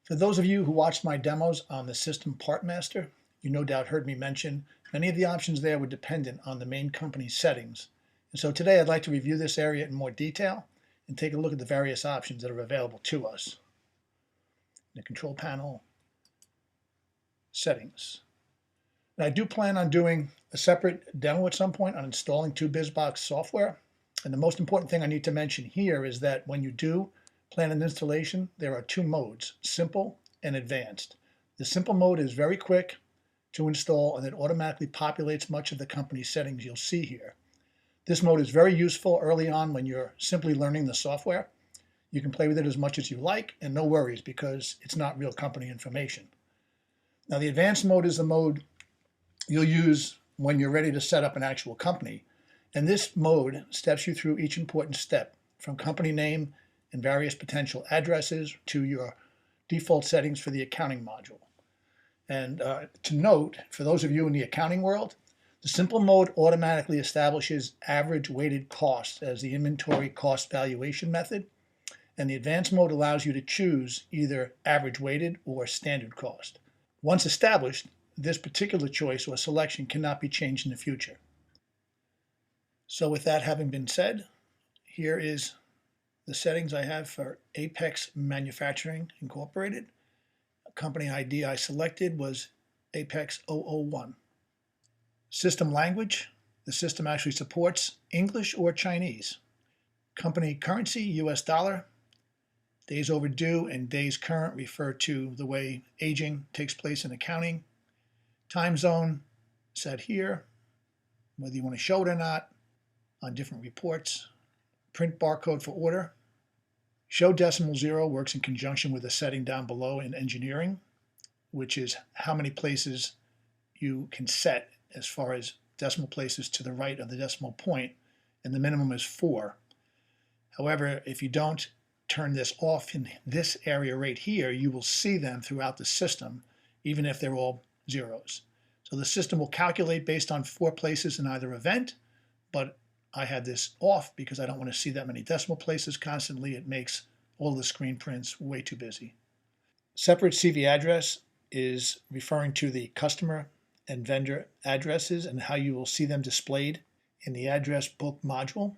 For those of you who watched my demos on the System Part Master, you no doubt heard me mention many of the options there were dependent on the main company's settings. And so today I'd like to review this area in more detail and take a look at the various options that are available to us. The control panel, settings. And I do plan on doing a separate demo at some point on installing 2BizBox software. And the most important thing I need to mention here is that when you do plan an installation, there are two modes, simple and advanced. The simple mode is very quick to install and it automatically populates much of the company's settings you'll see here. This mode is very useful early on when you're simply learning the software. You can play with it as much as you like and no worries because it's not real company information. Now the advanced mode is the mode you'll use when you're ready to set up an actual company. And this mode steps you through each important step, from company name and various potential addresses to your default settings for the accounting module. And to note, for those of you in the accounting world, the simple mode automatically establishes average weighted cost as the inventory cost valuation method, and the advanced mode allows you to choose either average weighted or standard cost. Once established, this particular choice or selection cannot be changed in the future. So with that having been said, here is the settings I have for Apex Manufacturing Incorporated. A company ID I selected was Apex 001. System language, the system actually supports English or Chinese. Company currency, US dollar. Days overdue and days current refer to the way aging takes place in accounting. Time zone set here, whether you want to show it or not, on different reports. Print barcode for order. Show decimal zero works in conjunction with a setting down below in engineering, which is how many places you can set as far as decimal places to the right of the decimal point, and the minimum is 4. However, if you don't turn this off in this area right here, you will see them throughout the system, even if they're all zeros. So the system will calculate based on 4 places in either event, but I had this off because I don't want to see that many decimal places constantly. It makes all the screen prints way too busy. Separate CV address is referring to the customer and vendor addresses and how you will see them displayed in the address book module.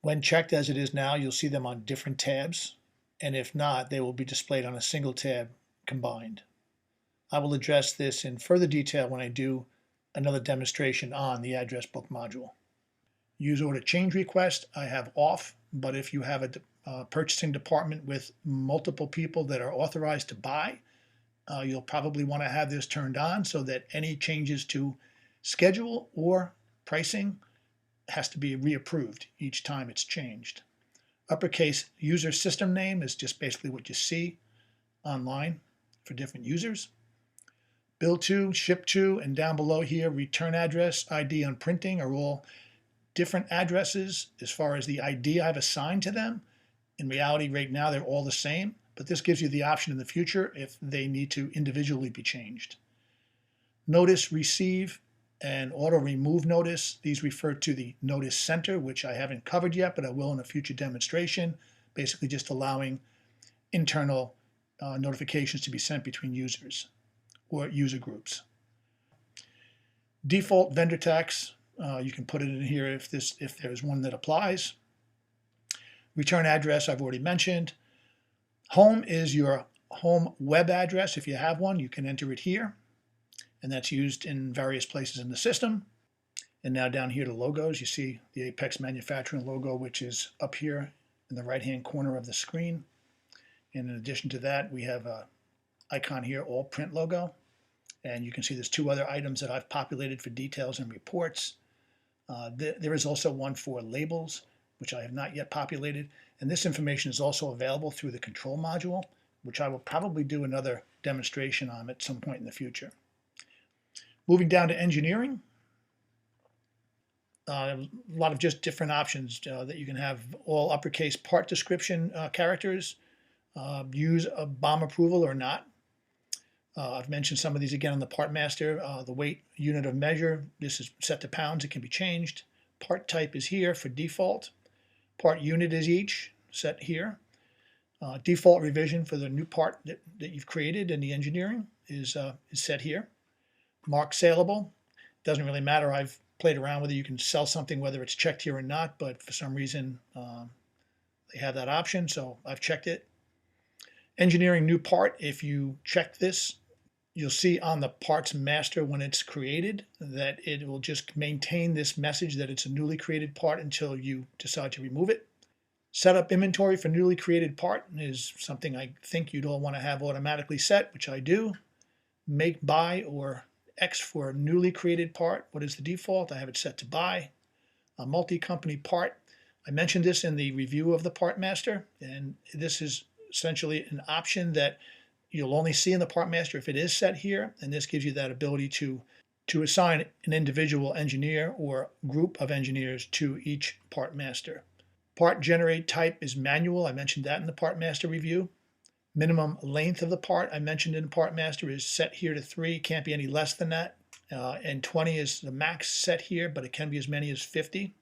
When checked as it is now, you'll see them on different tabs, and if not, they will be displayed on a single tab combined. I will address this in further detail when I do another demonstration on the address book module. Use order change request I have off, but if you have a purchasing department with multiple people that are authorized to buy, you'll probably want to have this turned on so that any changes to schedule or pricing has to be reapproved each time it's changed. Uppercase user system name is just basically what you see online for different users. Bill to, ship to, and down below here, return address, ID on printing are all different addresses as far as the ID I've assigned to them. In reality, right now, they're all the same, but this gives you the option in the future if they need to individually be changed. Notice receive and auto remove notice. These refer to the notice center, which I haven't covered yet, but I will in a future demonstration, basically just allowing internal notifications to be sent between users or user groups. Default vendor tax, you can put it in here if there's one that applies. Return address I've already mentioned. Home is your home web address. If you have one, you can enter it here, and that's used in various places in the system. And now down here to logos, you see the Apex Manufacturing logo, which is up here in the right-hand corner of the screen. And in addition to that, we have an icon here, all print logo. And you can see there's 2 other items that I've populated for details and reports. There is also one for labels, which I have not yet populated. And this information is also available through the control module, which I will probably do another demonstration on at some point in the future. Moving down to engineering, a lot of just different options that you can have. All uppercase part description characters, use a BOM approval or not. I've mentioned some of these again on the Part Master. The weight unit of measure, this is set to pounds. It can be changed. Part type is here for default. Part unit is each, set here. Default revision for the new part that you've created in the engineering is set here. Mark saleable. Doesn't really matter. I've played around whether you can sell something, whether it's checked here or not, but for some reason they have that option, so I've checked it. Engineering new part, if you check this, you'll see on the parts master when it's created that it will just maintain this message that it's a newly created part until you decide to remove it. Set up inventory for newly created part is something I think you'd all want to have automatically set, which I do. Make, buy, or X for a newly created part. What is the default? I have it set to buy. A multi-company part. I mentioned this in the review of the part master, and this is essentially an option that you'll only see in the part master if it is set here, and this gives you that ability to assign an individual engineer or group of engineers to each part master. Part generate type is manual. I mentioned that in the part master review. Minimum length of the part I mentioned in the part master is set here to 3. Can't be any less than that. And 20 is the max set here, but it can be as many as 50.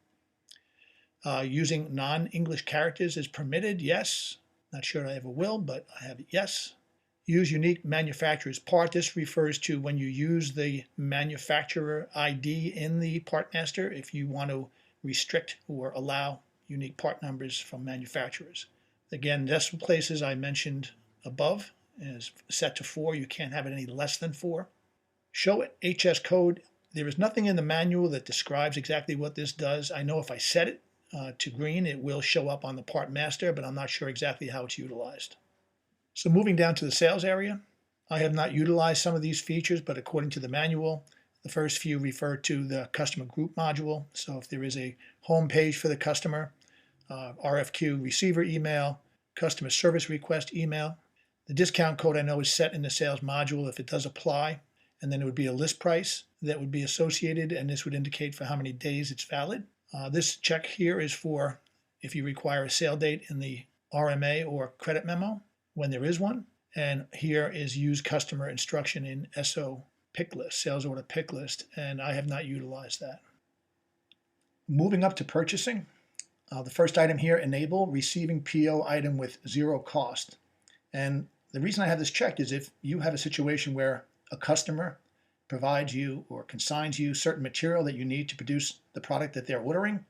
Using non-English characters is permitted, yes. Not sure I ever will, but I have it, yes. Use unique manufacturer's part. This refers to when you use the manufacturer ID in the part master if you want to restrict or allow unique part numbers from manufacturers. Again, decimal places I mentioned above is set to 4. You can't have it any less than 4. Show it HS code. There is nothing in the manual that describes exactly what this does. I know if I set it to green, it will show up on the part master, but I'm not sure exactly how it's utilized. So moving down to the sales area, I have not utilized some of these features, but according to the manual, the first few refer to the customer group module. So if there is a home page for the customer, RFQ receiver email, customer service request email. The discount code I know is set in the sales module if it does apply, and then it would be a list price that would be associated, and this would indicate for how many days it's valid. This check here is for if you require a sale date in the RMA or credit memo, when there is one. And here is use customer instruction in SO pick list, sales order pick list, and I have not utilized that. Moving up to purchasing. The first item here, enable receiving PO item with 0 cost. And the reason I have this checked is if you have a situation where a customer provides you or consigns you certain material that you need to produce the product that they're ordering,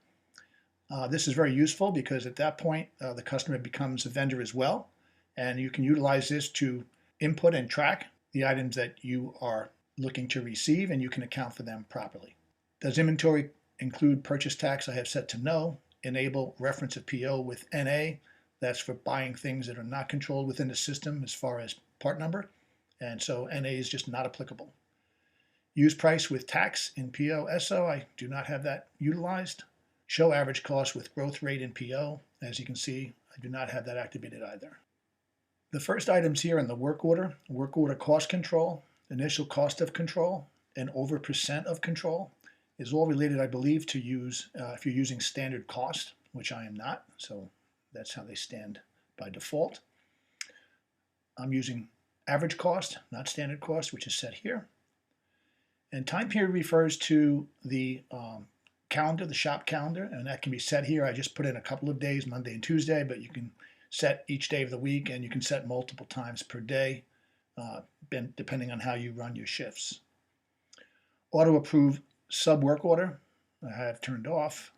this is very useful because at that point the customer becomes a vendor as well, and you can utilize this to input and track the items that you are looking to receive, and you can account for them properly. Does inventory include purchase tax? I have set to no. Enable reference of PO with NA. That's for buying things that are not controlled within the system as far as part number, and so NA is just not applicable. Use price with tax in PO SO. I do not have that utilized. Show average cost with growth rate in PO. As you can see, I do not have that activated either. The first items here in the work order cost control, initial cost of control, and over percent of control is all related, I believe, to use if you're using standard cost, which I am not, so that's how they stand by default. I'm using average cost, not standard cost, which is set here. And time period refers to the calendar, the shop calendar, and that can be set here. I just put in a couple of days, Monday and Tuesday, but you can set each day of the week, and you can set multiple times per day, depending on how you run your shifts. Auto approve sub work order, I have turned off.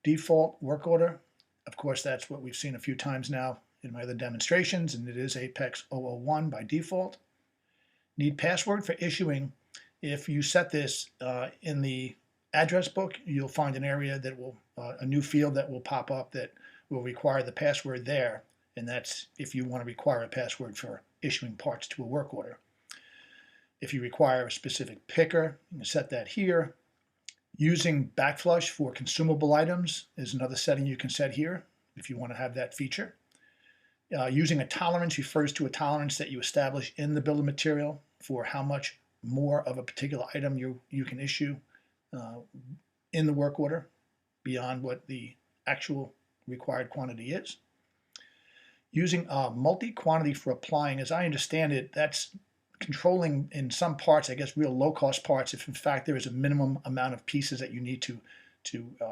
Default work order, of course, that's what we've seen a few times now in my other demonstrations, and it is Apex 001 by default. Need password for issuing. If you set this in the address book, you'll find an area that will, a new field that will pop up that will require the password there, and that's if you want to require a password for issuing parts to a work order. If you require a specific picker, you can set that here. Using backflush for consumable items is another setting you can set here if you want to have that feature. Using a tolerance refers to a tolerance that you establish in the bill of material for how much more of a particular item you can issue in the work order beyond what the actual required quantity is. Using multi-quantity for applying, as I understand it, that's controlling in some parts, I guess real low-cost parts, if in fact there is a minimum amount of pieces that you need to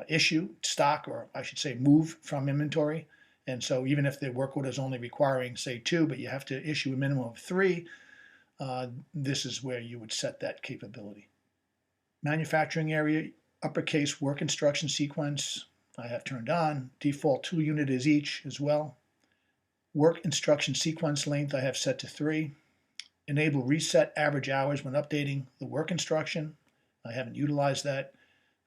issue, stock, or I should say move from inventory. And so even if the work order is only requiring, say, 2, but you have to issue a minimum of 3, this is where you would set that capability. Manufacturing area, uppercase work instruction sequence, I have turned on. Default 2 unit is each as well. Work instruction sequence length I have set to 3. Enable reset average hours when updating the work instruction. I haven't utilized that.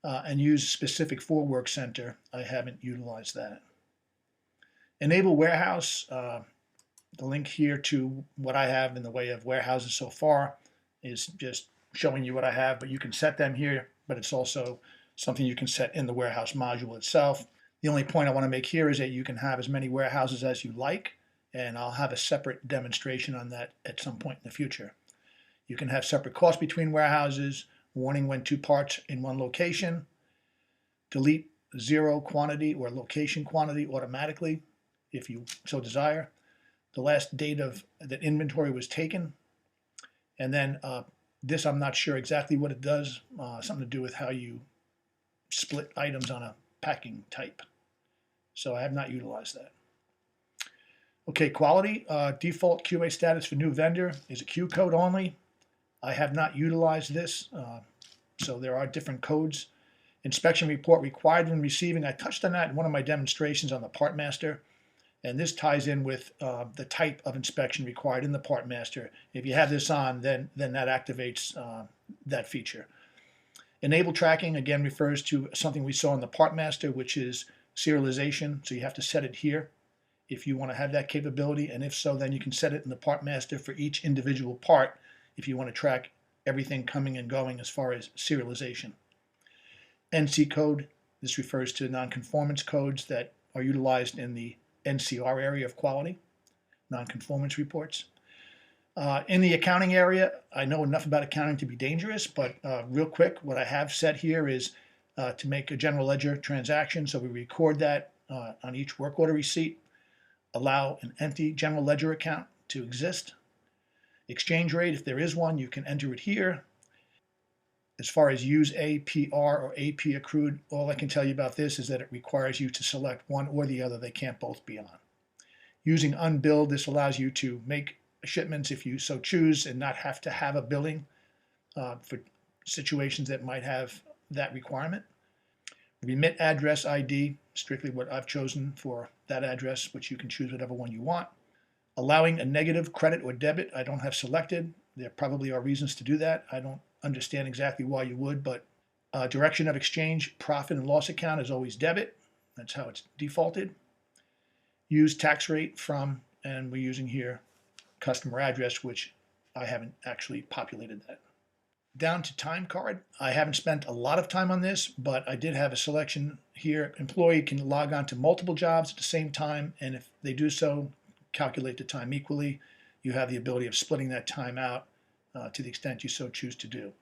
And use specific for work center. I haven't utilized that. Enable warehouse. The link here to what I have in the way of warehouses so far is just showing you what I have, but you can set them here, but it's also something you can set in the warehouse module itself. The only point I want to make here is that you can have as many warehouses as you like, and I'll have a separate demonstration on that at some point in the future. You can have separate costs between warehouses, warning when 2 parts in one location, delete 0 quantity or location quantity automatically if you so desire, the last date of that inventory was taken, and then this I'm not sure exactly what it does, something to do with how you split items on a packing type. So I have not utilized that. Okay, quality, default QA status for new vendor is a Q code only. I have not utilized this, so there are different codes. Inspection report required when receiving. I touched on that in one of my demonstrations on the Part Master, and this ties in with the type of inspection required in the Part Master. If you have this on, then that activates that feature. Enable tracking, again, refers to something we saw in the Part Master, which is serialization, so you have to set it here if you want to have that capability, and if so, then you can set it in the Part Master for each individual part if you want to track everything coming and going as far as serialization. NC code, this refers to nonconformance codes that are utilized in the NCR area of quality, nonconformance reports. In the accounting area, I know enough about accounting to be dangerous, but real quick, what I have set here is to make a general ledger transaction, so we record that on each work order receipt, allow an empty general ledger account to exist. Exchange rate, if there is one, you can enter it here. As far as use APR or AP accrued, all I can tell you about this is that it requires you to select one or the other. They can't both be on. Using unbilled, this allows you to make shipments if you so choose and not have to have a billing for situations that might have that requirement. Remit address ID, strictly what I've chosen for that address, which you can choose whatever one you want. Allowing a negative credit or debit, I don't have selected. There probably are reasons to do that. I don't understand exactly why you would, but direction of exchange, profit and loss account is always debit. That's how it's defaulted. Use tax rate from, and we're using here customer address, which I haven't actually populated that. Down to time card. I haven't spent a lot of time on this, but I did have a selection here. Employee can log on to multiple jobs at the same time, and if they do so, calculate the time equally. You have the ability of splitting that time out to the extent you so choose to do.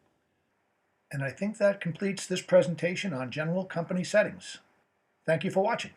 And I think that completes this presentation on general company settings. Thank you for watching.